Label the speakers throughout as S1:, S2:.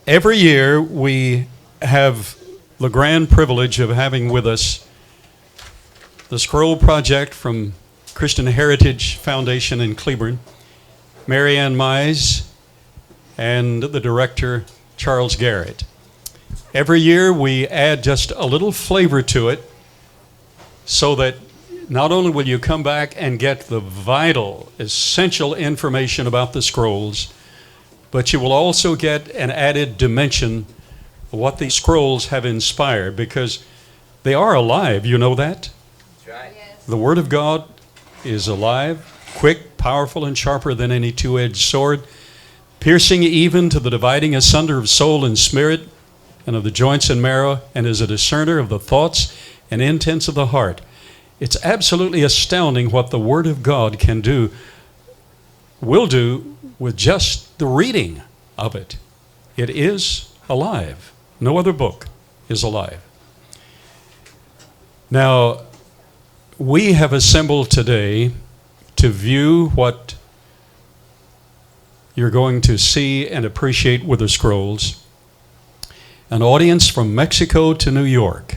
S1: Every year we have the grand privilege of having with us the Scroll Project from Christian Heritage Foundation in Cleburne, Mary Ann Mize, and the director, Charles Garrett. Every year we add just a little flavor to it so that not only will you come back and get the vital, essential information about the scrolls, but you will also get an added dimension of what these scrolls have inspired, because they are alive, you know that?
S2: That's right.
S3: Yes.
S1: The Word of God is alive, quick, powerful, and sharper than any two-edged sword, piercing even to the dividing asunder of soul and spirit, and of the joints and marrow, and is a discerner of the thoughts and intents of the heart. It's absolutely astounding what the Word of God can do, will do, with just the reading of it. It is alive. No other book is alive. Now, we have assembled today to view what you're going to see and appreciate with the scrolls. An audience from Mexico to New York.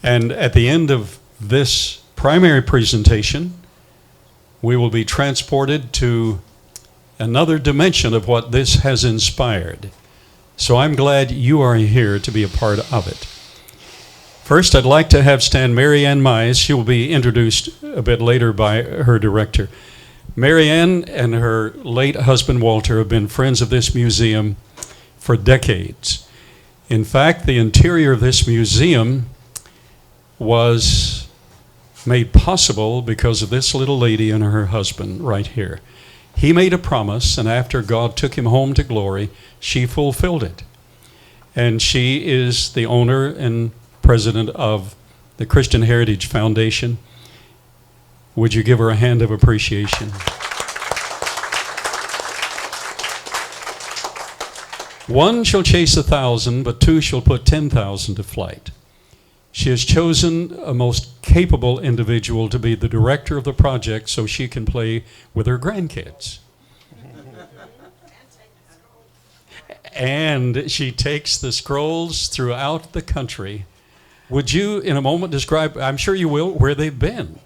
S1: And at the end of this primary presentation, we will be transported to another dimension of what this has inspired. So I'm glad you are here to be a part of it. First, I'd like to have stand Mary Ann Mize. She will be introduced a bit later by her director. Mary Ann and her late husband Walter have been friends of this museum for decades. In fact, the interior of this museum was made possible because of this little lady and her husband right here. He made a promise, and after God took him home to glory, she fulfilled it. And she is the owner and president of the Christian Heritage Foundation. Would you give her a hand of appreciation? One shall chase 1,000, but two shall put 10,000 to flight. She has chosen a most capable individual to be the director of the project so she can play with her grandkids. And she takes the scrolls throughout the country. Would you, in a moment, describe, I'm sure you will, where they've been?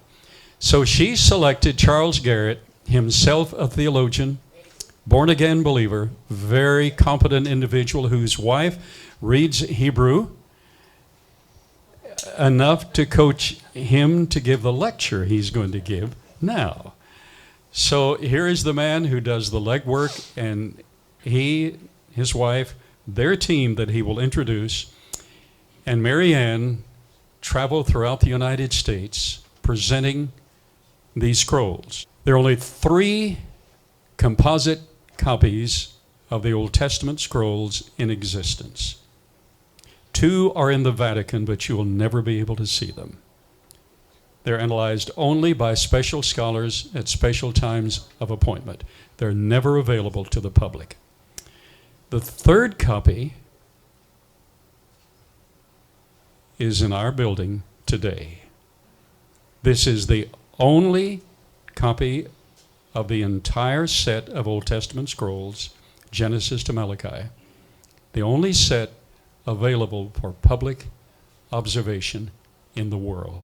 S1: So she selected Charles Garrett, himself a theologian, born-again believer, very competent individual whose wife reads Hebrew, enough to coach him to give the lecture he's going to give now. So here is the man who does the legwork, and he, his wife, their team that he will introduce, and Mary Ann travel throughout the United States presenting these scrolls. There are only 3 composite copies of the Old Testament scrolls in existence. 2 are in the Vatican, but you will never be able to see them. They're analyzed only by special scholars at special times of appointment. They're never available to the public. The 3rd copy is in our building today. This is the only copy of the entire set of Old Testament scrolls, Genesis to Malachi. The only set available for public observation in the world.